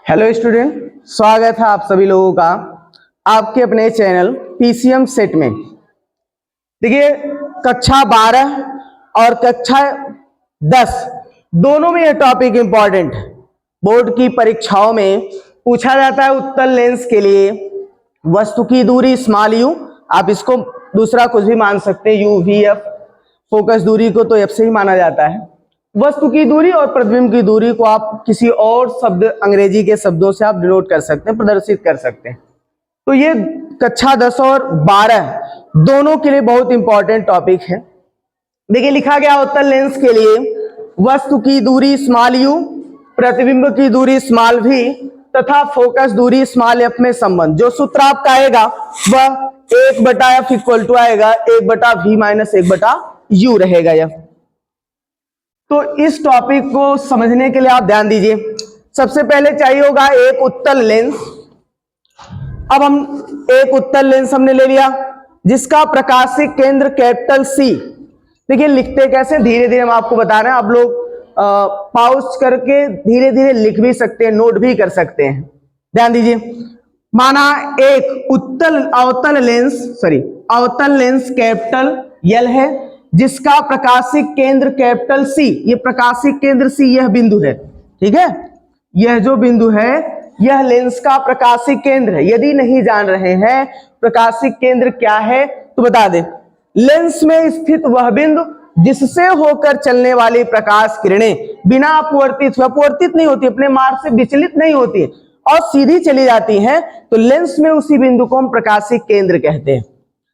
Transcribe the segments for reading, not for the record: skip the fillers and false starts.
Hello student, स्वागत है आप सभी लोगों का आपके अपने चैनल पीसीएम सेट में। देखिए, कक्षा 12 और कक्षा 10 दोनों में यह टॉपिक इंपॉर्टेंट है। बोर्ड की परीक्षाओं में पूछा जाता है उत्तल लेंस के लिए वस्तु की दूरी स्मॉल यू, आप इसको दूसरा कुछ भी मान सकते हैं, यू वी एफ, फोकस दूरी को तो एफ से ही माना जाता है। वस्तु की दूरी और प्रतिबिंब की दूरी को आप किसी और शब्द, अंग्रेजी के शब्दों से आप डिनोट कर सकते हैं, प्रदर्शित कर सकते हैं। तो ये कक्षा 10 और 12 दोनों के लिए बहुत इंपॉर्टेंट टॉपिक है। देखिए, लिखा गया उत्तल लेंस के लिए वस्तु की दूरी स्मॉल यू, प्रतिबिंब की दूरी स्मॉल वी तथा फोकस दूरी स्मॉल एफ में संबंध। जो सूत्र आपका आएगा वह 1/f इक्वल टू आएगा 1/v माइनस 1/u रहेगा यह। तो इस टॉपिक को समझने के लिए आप ध्यान दीजिए। सबसे पहले चाहिए होगा एक उत्तल लेंस। अब हम एक उत्तल लेंस हमने ले लिया जिसका प्रकाशिक केंद्र कैपिटल सी। देखिए, लिखते कैसे, धीरे धीरे हम आपको बता रहे हैं, आप लोग पॉज करके धीरे धीरे लिख भी सकते हैं, नोट भी कर सकते हैं। ध्यान दीजिए, माना एक अवतल लेंस कैपिटल यल है जिसका प्रकाशिक केंद्र कैपिटल सी। ये प्रकाशिक केंद्र सी, यह बिंदु है, ठीक है। यह जो बिंदु है यह लेंस का प्रकाशिक केंद्र है। यदि नहीं जान रहे हैं प्रकाशिक केंद्र क्या है तो बता दे, लेंस में स्थित वह बिंदु जिससे होकर चलने वाली प्रकाश किरणें बिना अपवर्तित नहीं होती, अपने मार्ग से विचलित नहीं होती और सीधी चली जाती हैं, तो लेंस में उसी बिंदु को हम प्रकाशिक केंद्र कहते हैं।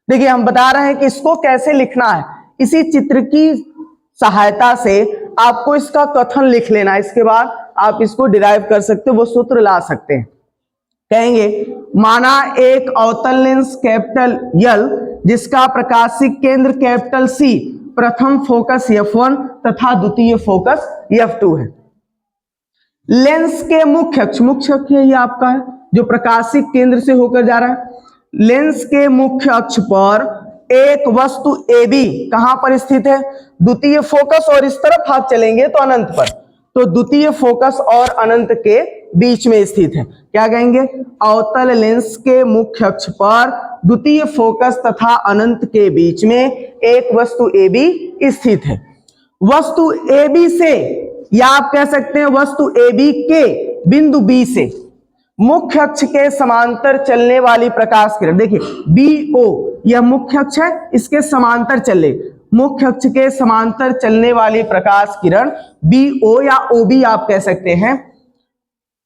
देखिए, हम बता रहे हैं कि इसको कैसे लिखना है। इसी चित्र की सहायता से आपको इसका कथन लिख लेना है, इसके बाद आप इसको डिराइव कर सकते हो, वो सूत्र ला सकते हैं। कहेंगे, माना एक अवतल लेंस कैपिटल यल जिसका प्रकाशिक केंद्र कैपिटल सी, प्रथम फोकस F1 तथा द्वितीय फोकस F2 है। लेंस के मुख्य अक्ष ये आपका है जो प्रकाशिक केंद्र से होकर जा रहा है। लेंस के मुख्य अक्ष पर एक वस्तु AB कहां पर स्थित है? द्वितीय फोकस और इस तरफ हाथ चलेंगे तो अनंत पर, तो द्वितीय फोकस और अनंत के बीच में स्थित है। क्या कहेंगे? अवतल लेंस के मुख्य अक्ष पर द्वितीय फोकस तथा अनंत के बीच में एक वस्तु AB स्थित है। वस्तु AB से, या आप कह सकते हैं वस्तु AB के बिंदु B से मुख्य अक्ष के समांतर चलने वाली प्रकाश किरण, देखिए BO यह मुख्य अक्ष है, इसके समांतर चले, मुख्य अक्ष के समांतर चलने वाली प्रकाश किरण BO या OB आप कह सकते हैं।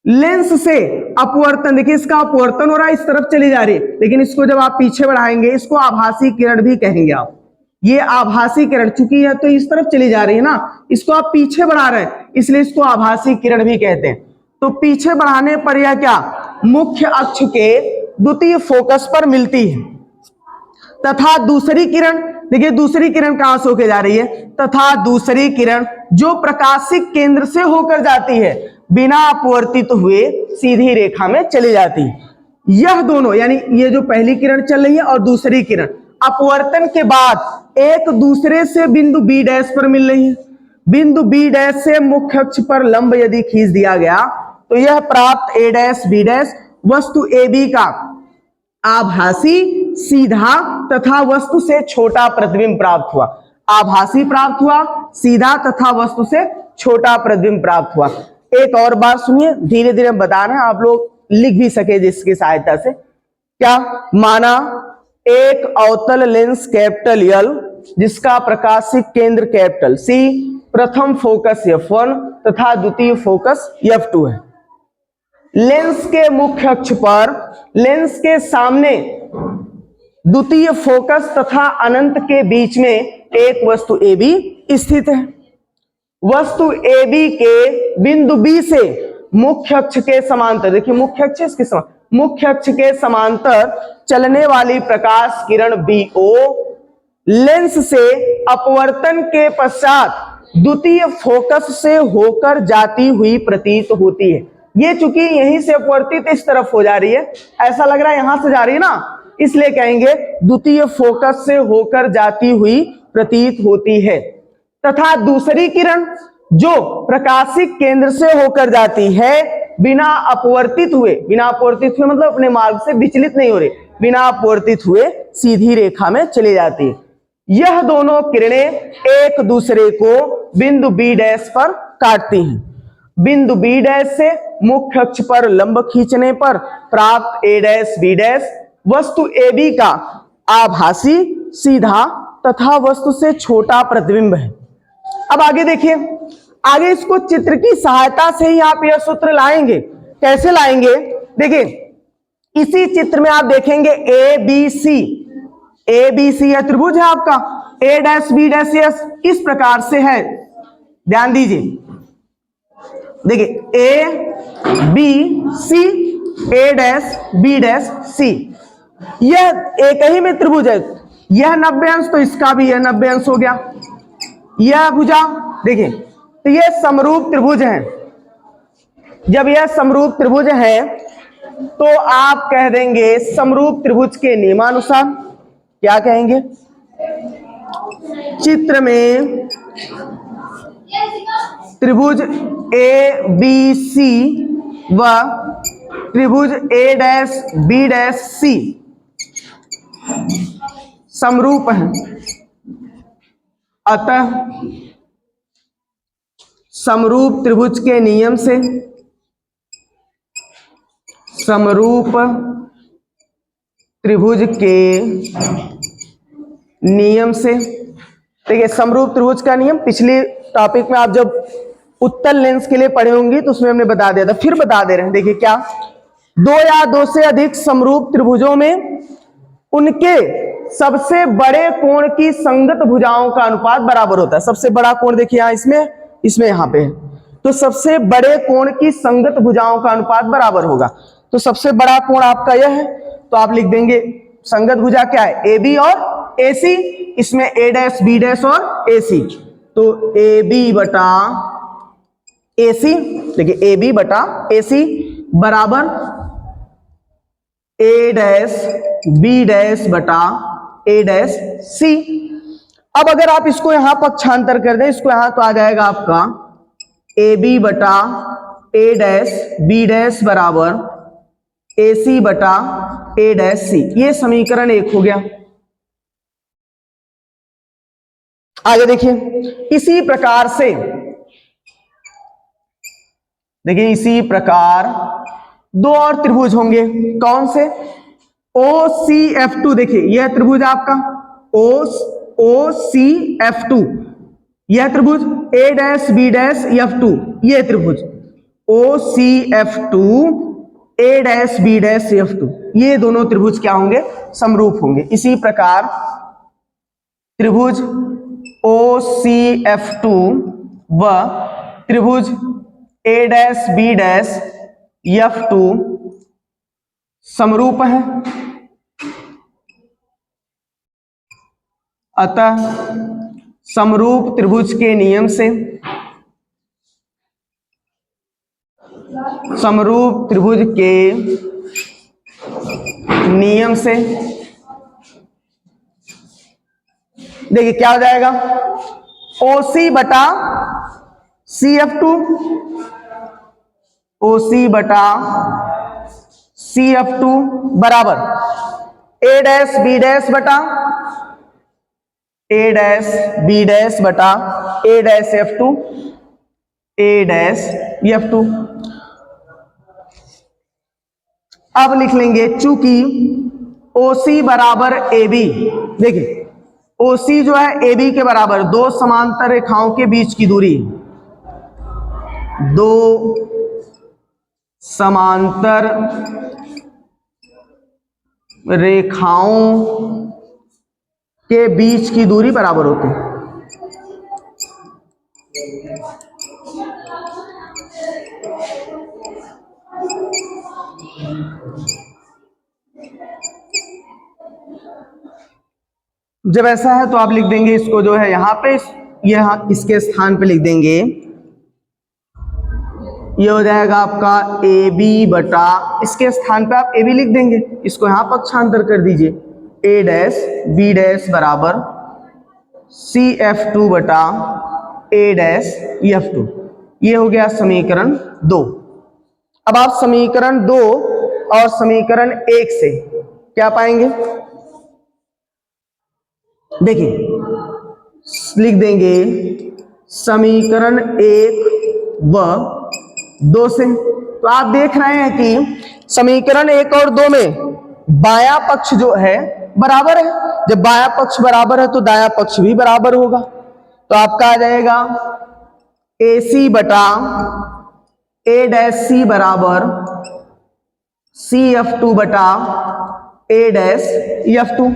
लेंस से अपवर्तन, देखिए इसका अपवर्तन हो रहा है, इस तरफ चली जा रही है, लेकिन इसको जब आप पीछे बढ़ाएंगे इसको आभासी किरण भी कहेंगे आप। ये आभासी किरण, चूंकि यह तो इस तरफ चली जा रही है ना, इसको आप पीछे बढ़ा रहे हैं इसलिए इसको आभासी किरण भी कहते हैं। तो पीछे बढ़ाने पर यह क्या, मुख्य अक्ष के द्वितीय फोकस पर मिलती है। तथा दूसरी किरण, देखिए दूसरी किरण कहां से होकर जा रही है, तथा दूसरी किरण जो प्रकाशिक केंद्र से होकर जाती है बिना अपवर्तित हुए सीधी रेखा में चली जाती है। यह दोनों, यानी ये जो पहली किरण चल रही है और दूसरी किरण अपवर्तन के बाद एक दूसरे से बिंदु B डैश पर मिल रही है। बिंदु B डैश से मुख्य अक्ष पर लंब यदि खींच दिया गया तो यह प्राप्त A डैश B डैश वस्तु AB का आभासी, सीधा तथा वस्तु से छोटा प्रतिबिंब प्राप्त हुआ। आभासी प्राप्त हुआ, सीधा तथा वस्तु से छोटा प्रतिबिंब प्राप्त हुआ। एक और बात सुनिए, धीरे धीरे हम बता रहे हैं, आप लोग लिख भी सके जिसकी सहायता से। क्या, माना एक अवतल लेंस कैपिटल यल जिसका प्रकाशिक केंद्र कैपिटल सी, प्रथम फोकस F1 तथा द्वितीय फोकस F2 है। लेंस के मुख्य अक्ष पर लेंस के सामने द्वितीय फोकस तथा अनंत के बीच में एक वस्तु AB स्थित है। वस्तु AB के बिंदु B से मुख्य अक्ष के समांतर, देखिए मुख्य अक्ष इसके समांतर, मुख्य अक्ष के समांतर चलने वाली प्रकाश किरण BO लेंस से अपवर्तन के पश्चात द्वितीय फोकस से होकर जाती हुई प्रतीत होती है। ये चूंकि यहीं से अपवर्तित इस तरफ हो जा रही है, ऐसा लग रहा है यहां से जा रही है ना, इसलिए कहेंगे द्वितीय फोकस से होकर जाती हुई प्रतीत होती है। तथा दूसरी किरण जो प्रकाशिक केंद्र से होकर जाती है बिना अपवर्तित हुए, बिना अपवर्तित हुए मतलब अपने मार्ग से विचलित नहीं हो रहे, बिना अपवर्तित हुए सीधी रेखा में चले जाती है। यह दोनों किरणें एक दूसरे को बिंदु बी डैश पर काटती हैं। बिंदु बी डैश से मुख्य अक्ष पर लंब खींचने पर प्राप्त ए डैश बी डैश वस्तु ए बी का आभासी, सीधा तथा वस्तु से छोटा प्रतिबिंब है। अब आगे देखिए, आगे इसको चित्र की सहायता से ही आप यह सूत्र लाएंगे। कैसे लाएंगे? देखिए, इसी चित्र में आप देखेंगे ए बी सी, ए बी सी यह त्रिभुज है आपका, ए डैश बी डैश यह इस प्रकार से है। ध्यान दीजिए, देखिए A B C, A dash B dash C, यह एक ही में त्रिभुज है। यह 90 अंश तो इसका भी यह 90 अंश हो गया। यह भुजा देखिए, तो यह समरूप त्रिभुज है। जब यह समरूप त्रिभुज है तो आप कह देंगे समरूप त्रिभुज के नियमानुसार, क्या कहेंगे? चित्र में त्रिभुज ए बी सी व त्रिभुज ए डैश बी डैश सी समरूप है, अतः समरूप त्रिभुज के नियम से, समरूप त्रिभुज के नियम से, देखिए समरूप त्रिभुज का नियम पिछले टॉपिक में आप जब उत्तल लेंस के लिए पढ़े होंगे तो उसमें हमने बता दिया था, फिर बता दे रहे हैं। देखिए क्या, दो या दो से अधिक समरूप त्रिभुजों में उनके सबसे बड़े कोण की संगत भुजाओं का अनुपात बराबर होता है। सबसे बड़ा कोण देखिए यहाँ इसमें यहाँ पे है, तो सबसे बड़े कोण की संगत भुजाओं का अनुपात बराबर होगा। तो सबसे बड़ा कोण आपका यह है, तो आप लिख देंगे संगत भुजा क्या है? ए बी और ए सी, इसमें ए डैश बी डैश और ए सी, तो ए बी बटा ए सी, देखिए ए बी बटा ए सी बराबर ए डैश बी डैश बटा ए डैश सी। अब अगर आप इसको यहां पक्षांतर कर दें, इसको यहां तो आ जाएगा आपका ए बी बटा ए डैश बी डैश बराबर ए सी बटा ए डैश सी, ये समीकरण 1 हो गया। आगे देखिए, इसी प्रकार से देखिए, इसी प्रकार दो और त्रिभुज होंगे। कौन से? ओ सी एफ टू, देखिए यह त्रिभुज आपका ओ सी एफ टू, यह त्रिभुज A dash B dash F two, यह त्रिभुज O C F two A dash B dash F two, ये दोनों त्रिभुज क्या होंगे? समरूप होंगे। इसी प्रकार त्रिभुज ओ सी एफ टू व त्रिभुज A dash B dash F two समरूप है, अतः समरूप त्रिभुज के नियम से, समरूप त्रिभुज के नियम से देखिए क्या हो जाएगा? ओ सी बटा सी एफ टू, ओ सी बटा सी एफ टू बराबर ए डैश बी डैश बटा ए डैश बी डैश बटा ए dash F two, A dash F to. अब लिख लेंगे, चूंकि ओ सी बराबर ए बी, देखिए ओ सी जो है ए बी के बराबर, दो समांतर रेखाओं के बीच की दूरी, दो समांतर रेखाओं के बीच की दूरी बराबर होती है। जब ऐसा है तो आप लिख देंगे इसको जो है यहां पे, यह इसके स्थान पे लिख देंगे, ये हो जाएगा आपका ए बी बटा, इसके स्थान पे आप ए बी लिख देंगे, इसको यहां पक्षांतर कर दीजिए, ए डैश बी डैश बराबर सी एफ टू बटा ए डैश एफ टू, ये हो गया समीकरण 2। अब आप समीकरण 2 और समीकरण 1 से क्या पाएंगे? देखिए, लिख देंगे समीकरण 1 व 2 से। तो आप देख रहे हैं कि समीकरण 1 और 2 में बायां पक्ष जो है बराबर है। जब बायां पक्ष बराबर है तो दायां पक्ष भी बराबर होगा। तो आपका आ जाएगा AC बटा A डैश C बराबर CF2 बटा A डैश F2।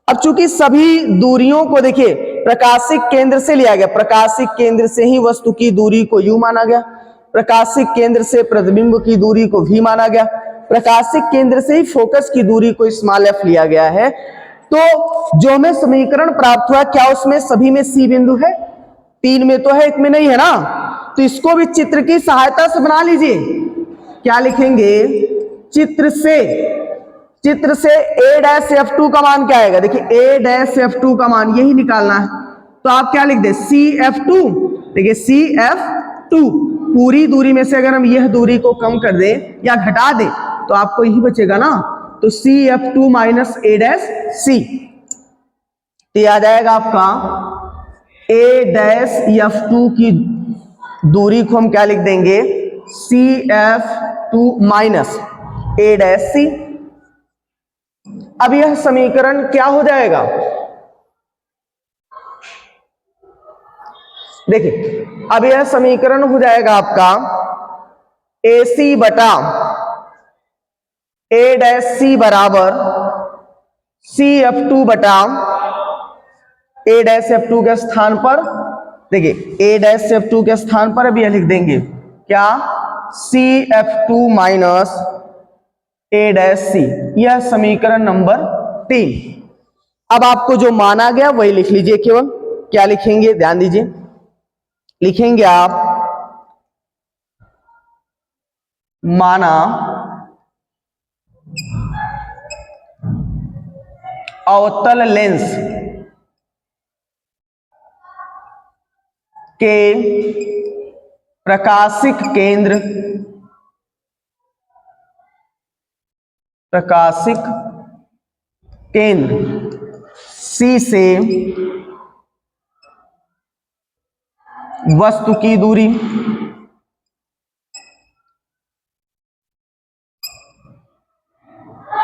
अब चूंकि सभी दूरियों को देखिए प्रकाशिक केंद्र से लिया गया, प्रकाशिक केंद्र से ही वस्तु की दूरी को U माना गया, प्रकाशिक केंद्र से प्रतिबिंब की दूरी को V माना गया, प्रकाशिक केंद्र से ही फोकस की दूरी को स्मॉल f लिया गया है। तो जो हमें समीकरण प्राप्त हुआ, क्या उसमें सभी में C बिंदु है? 3 में तो है, 1 में नहीं है ना। तो इसको भी चित्र की सहायता से बना लीजिए। क्या लिखेंगे? चित्र से A डैश F2 का मान क्या आएगा? देखिए A डैश F2 का मान यही निकालना है। तो आप क्या लिख दे? CF2। देखिए CF2 पूरी दूरी में से अगर हम यह दूरी को कम कर दें या घटा दें तो आपको यही बचेगा ना। तो CF2 minus A dash C, तो आ जाएगा आपका A डैश F2 की दूरी को हम क्या लिख देंगे? CF2 minus A dash C। अब यह समीकरण क्या हो जाएगा? देखिए अब यह समीकरण हो जाएगा आपका AC बटा A डैश C बराबर CF2 बटा A डैश F2 के स्थान पर, देखिए A डैश F2 के स्थान पर अब यह लिख देंगे क्या? CF2 minus A dash C। यह समीकरण नंबर 3। अब आपको जो माना गया वही लिख लीजिए केवल। क्या लिखेंगे? ध्यान दीजिए, लिखेंगे आप माना अवतल लेंस के प्रकाशिक केंद्र C से वस्तु की दूरी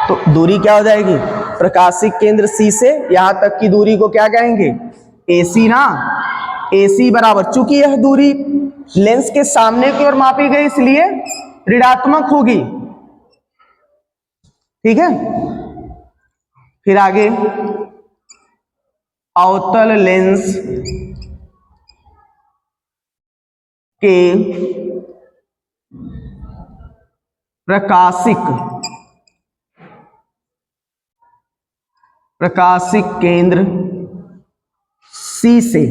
तो दूरी क्या हो जाएगी? प्रकाशिक केंद्र C से यहां तक की दूरी को क्या कहेंगे? AC ना। AC बराबर, चूंकि यह दूरी लेंस के सामने की ओर मापी गई इसलिए ऋणात्मक होगी। ठीक है, फिर आगे अवतल लेंस के प्रकाशिक केंद्र C से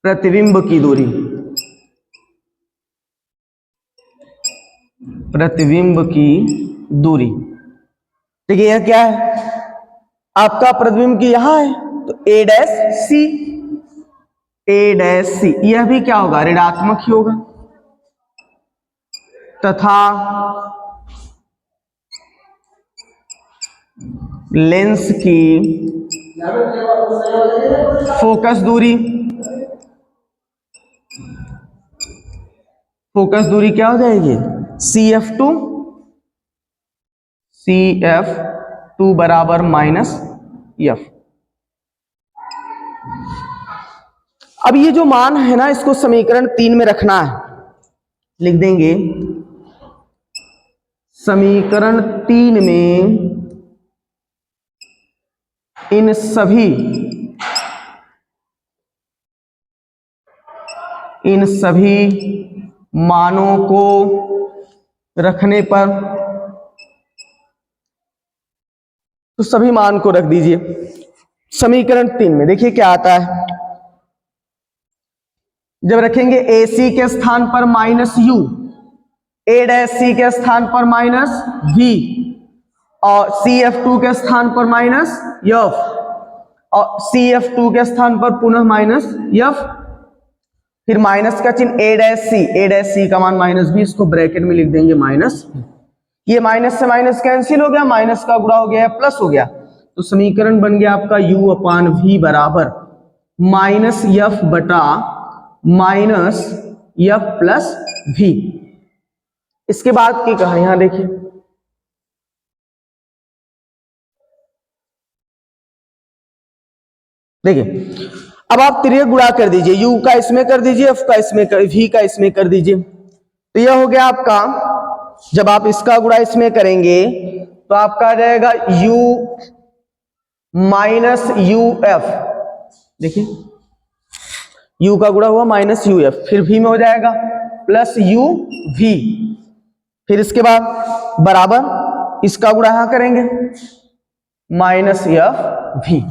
प्रतिबिंब की दूरी, देखिए यह क्या है? आपका प्रतिबिंब की यहां है तो A डैश C, यह भी क्या होगा? ऋणात्मक ही होगा। तथा लेंस की फोकस दूरी क्या हो जाएगी? CF2 बराबर माइनस F। अब ये जो मान है ना, इसको समीकरण 3 में रखना है। लिख देंगे समीकरण 3 में इन सभी मानों को रखने पर, तो सभी मान को रख दीजिए समीकरण 3 में। देखिए क्या आता है, जब रखेंगे AC के स्थान पर minus U, A dash C के स्थान पर माइनस V और CF2 के स्थान पर माइनस F और CF2 के स्थान पर पुनः माइनस F, फिर माइनस का चिन्ह ए डैश सी का मान माइनस भी, इसको ब्रैकेट में लिख देंगे माइनस। ये माइनस से माइनस कैंसिल हो गया, माइनस का गुणा हो गया प्लस हो गया, तो समीकरण बन गया आपका u अपान v बराबर माइनस एफ बटा माइनस एफ प्लस v। इसके बाद की कहानी यहां देखिए, देखिए अब आप तिर्यक गुणा कर दीजिए, u का इसमें कर दीजिए, f का इसमें कर, v का इसमें कर दीजिए, तो यह हो गया आपका, जब आप इसका गुणा इसमें करेंगे तो आपका आ जाएगा u माइनस यू एफ, देखिए u का गुणा हुआ माइनस यू एफ, फिर v में हो जाएगा प्लस यू वी, फिर इसके बाद बराबर इसका गुणा यहां करेंगे माइनस एफ वी।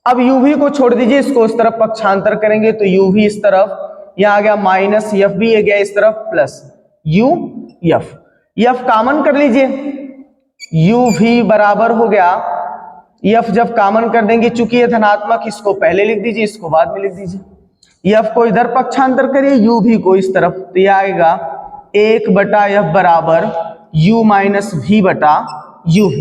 अब uv को छोड़ दीजिए, इसको इस तरफ पक्षांतर करेंगे तो uv इस तरफ, यहां आ गया माइनस एफ भी आ गया इस तरफ plus U F, F common कर लीजिए, uv बराबर हो गया एफ, जब कॉमन कर देंगे चूंकि ये धनात्मक, इसको पहले लिख दीजिए, इसको बाद में लिख दीजिए, एफ को इधर पक्षांतर करिए, uv को इस तरफ, तो यह आएगा 1/f बराबर u माइनस v बटा uv।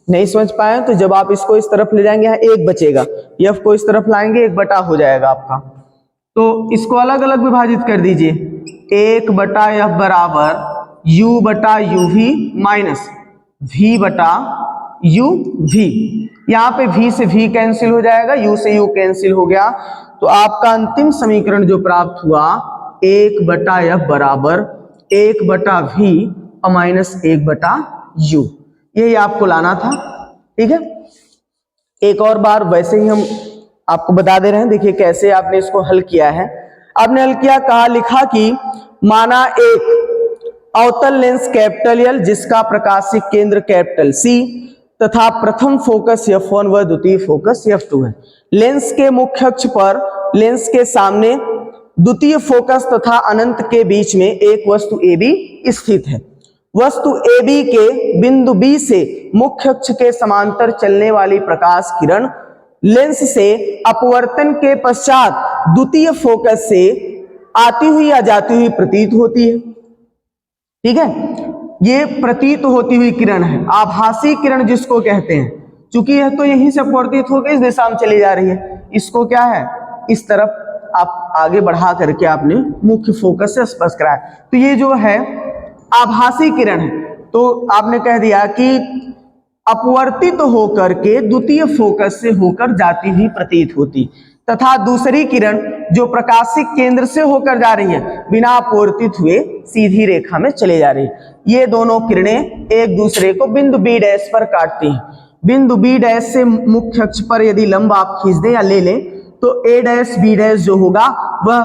नहीं समझ पाए तो जब आप इसको इस तरफ ले जाएंगे यहाँ एक बचेगा, एफ को इस तरफ लाएंगे 1 हो जाएगा आपका, तो इसको अलग अलग विभाजित कर दीजिए, 1/f बराबर u बटा uv माइनस v बटा uv। यहाँ पे v से v कैंसिल हो जाएगा, u से u कैंसिल हो गया, तो आपका अंतिम समीकरण जो प्राप्त हुआ 1/f बराबर 1/v और माइनस 1/u, यही आपको लाना था। ठीक है, एक और बार वैसे ही हम आपको बता दे रहे हैं, देखिए कैसे आपने इसको हल किया है। आपने हल किया, कहा लिखा कि माना एक अवतल लेंस कैपिटल L जिसका प्रकाशिक केंद्र कैपिटल C तथा प्रथम फोकस f1 व द्वितीय फोकस f2 है। लेंस के मुख्य अक्ष पर लेंस के सामने द्वितीय फोकस तथा अनंत के बीच में एक वस्तु AB स्थित है। वस्तु AB के बिंदु B से मुख्य अक्ष के समांतर चलने वाली प्रकाश किरण लेंस से अपवर्तन के पश्चात द्वितीय फोकस से आती हुई या जाती हुई प्रतीत होती है। ठीक है, ये प्रतीत होती हुई किरण है, आभासी किरण जिसको कहते हैं, क्योंकि यह तो यहीं से अपवर्तित होकर इस दिशा में चली जा रही है, इसको क्या है इस तरफ आप आगे बढ़ा करके आपने मुख्य फोकस से स्पर्श कराया, तो ये जो है आभासी किरण है। तो आपने कह दिया कि अपवर्तित होकर के द्वितीय फोकस से होकर जाती हुई प्रतीत होती, तथा दूसरी किरण जो प्रकाशिक केंद्र से होकर जा रही है बिना अपवर्तित हुए सीधी रेखा में चले जा रही है। ये दोनों किरणें एक दूसरे को बिंदु B डैश पर काटती हैं। बिंदु B डैश से मुख्य अक्ष पर यदि लंब आप खींच दें या ले लें तो A डैश B डैश जो होगा वह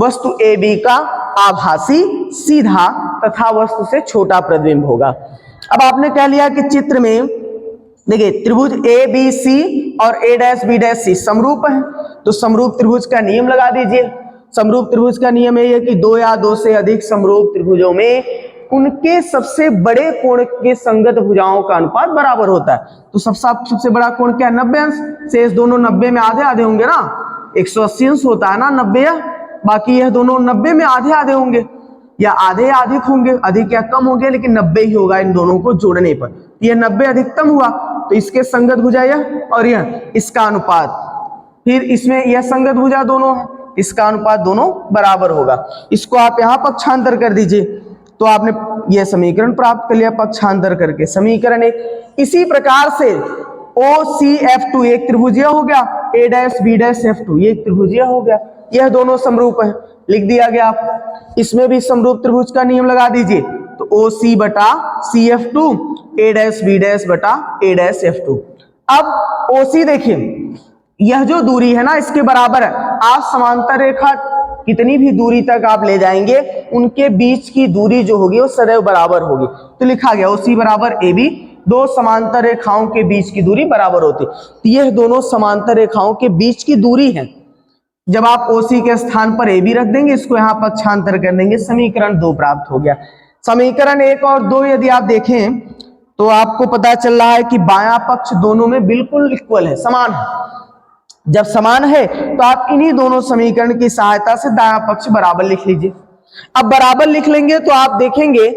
वस्तु AB का आभासी सीधा तथा वस्तु से छोटा प्रतिबिंब होगा। अब आपने कह लिया कि चित्र में देखिए त्रिभुज ABC और A dash B dash C समरूप है, तो समरूप त्रिभुज का नियम लगा दीजिए। समरूप त्रिभुज का नियम ये है कि दो या दो से अधिक समरूप त्रिभुजों में उनके सबसे बड़े कोण के संगत भुजाओं का अनुपात बराबर होता है। तो सबसे बड़ा कोण क्या है 90 अंश, शेष दोनों 90 में आधे आधे होंगे ना, 180 अंश होता है ना 90, बाकी यह दोनों 90 में आधे आधे होंगे या आधे अधिक होंगे, अधिक या कम होंगे, लेकिन 90 ही होगा इन दोनों को जोड़ने पर। यह 90 अधिकतम हुआ तो इसके संगत भुजा यह और यह, इसका अनुपात, फिर इसमें यह संगत भुजा दोनों है, इसका अनुपात दोनों बराबर होगा। इसको आप यहाँ पक्षांतर कर दीजिए तो आपने यह समीकरण प्राप्त कर लिया पक्षांतर करके। समीकरण एक इसी प्रकार से OCF2 एक त्रिभुजीय हो गया, A dash B dash F2 ये एक त्रिभुजीय हो गया, यह दोनों समरूप है, लिख दिया गया आप। इसमें भी समरूप त्रिभुज का नियम लगा दीजिए, तो OC बटा CF2 A dash B dash बटा A डैश F2। अब OC देखिए, यह जो दूरी है ना इसके बराबर है। आप समांतर रेखा कितनी भी दूरी तक आप ले जाएंगे उनके बीच की दूरी जो होगी वो सदैव बराबर होगी, तो लिखा गया OC बराबर AB, दो समांतर रेखाओं के बीच की दूरी बराबर होती, तो यह दोनों समांतर रेखाओं के बीच की दूरी है। जब आप OC के स्थान पर AB रख देंगे, इसको यहाँ पक्षांतर कर देंगे, समीकरण 2 प्राप्त हो गया। समीकरण 1 और 2 यदि आप देखें तो आपको पता चल रहा है कि बायां पक्ष दोनों में बिल्कुल इक्वल है, समान है। जब समान है तो आप इन्हीं दोनों समीकरण की सहायता से दायां पक्ष बराबर लिख लीजिए। अब बराबर लिख लेंगे तो आप देखेंगे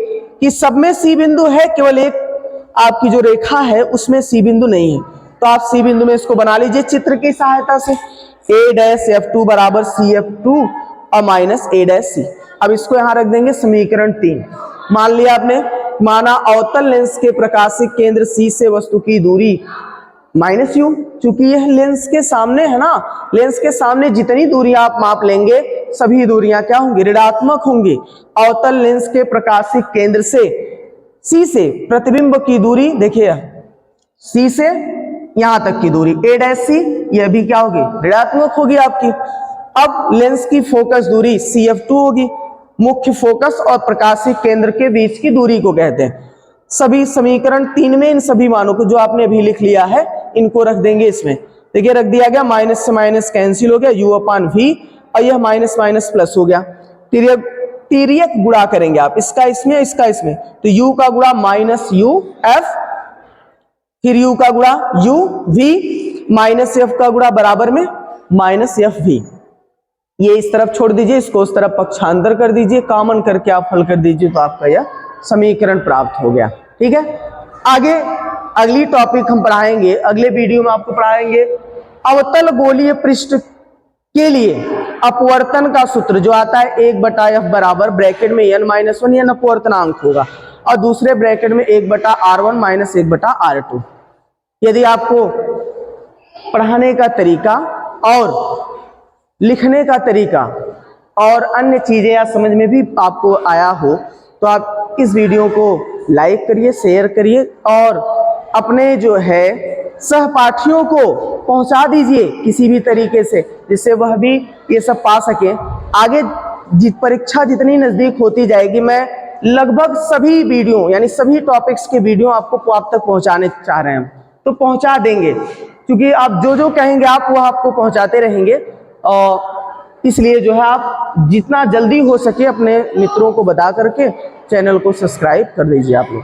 कि सब में सी बिंदु है, केवल एक आपकी जो रेखा है उसमें सी बिंदु नहीं है। तो आप सी बिंदु में इसको बना लीजिए चित्र की सहायता से, a डैश F2 बराबर CF2 और माइनस a डैश C। अब इसको यहां रख देंगे समीकरण 3। मान लिया आपने, माना अवतल लेंस के प्रकाशिक केंद्र C से वस्तु की दूरी माइनस यू, चूंकि यह लेंस के सामने है ना, लेंस के सामने जितनी दूरी आप माप लेंगे सभी दूरियां क्या होंगी, ऋणात्मक होंगी। अवतल लेंस के प्रकाशिक केंद्र से C से प्रतिबिंब की दूरी देखिए, C से यहां तक की दूरी a डैश C, यह भी क्या होगी, ऋणात्मक होगी आपकी। अब लेंस की फोकस दूरी CF2 होगी, मुख्य फोकस और प्रकाशिक केंद्र के बीच की दूरी को कहते हैं। सभी समीकरण 3 में इन सभी मानों को जो आपने अभी लिख लिया है इनको रख देंगे इसमें। देखिए रख दिया गया, माइनस से माइनस कैंसिल हो गया, u अपान v, और यह माइनस माइनस प्लस हो गया। तिर्यक गुणा करेंगे आप, इसका इसमें इसका इसमें, तो u का गुणा माइनस u f, फिर u का गुणा u v, माइनस f का गुणा बराबर में माइनस f v। ये इस तरफ छोड़ दीजिए, इसको उस तरफ पक्षांतर कर दीजिए, कॉमन करके आप हल कर दीजिए तो आपका यह समीकरण प्राप्त हो गया। ठीक है, आगे अगली टॉपिक हम पढ़ाएंगे, अगले वीडियो में आपको पढ़ाएंगे अवतल गोलीय पृष्ठ के लिए अपवर्तन का सूत्र जो आता है 1/f बराबर ब्रैकेट में n-1 n अपवर्तनांक होगा और दूसरे ब्रैकेट में 1/r1 माइनस 1/r2। यदि आपको पढ़ाने का तरीका और लिखने का तरीका और अन्य चीजें या समझ में भी आपको आया हो तो आप इस वीडियो को लाइक करिए, शेयर करिए और अपने जो है सहपाठियों को पहुंचा दीजिए किसी भी तरीके से, जिससे वह भी ये सब पा सके। आगे परीक्षा जितनी नजदीक होती जाएगी मैं लगभग सभी वीडियो यानी सभी टॉपिक्स के वीडियो आपको आप तक पहुंचाने चाह रहे हैं, तो पहुंचा देंगे, क्योंकि आप जो जो कहेंगे आप वो आपको पहुंचाते रहेंगे। और इसलिए जो है आप जितना जल्दी हो सके अपने मित्रों को बता करके चैनल को सब्सक्राइब कर दीजिए आप लोग।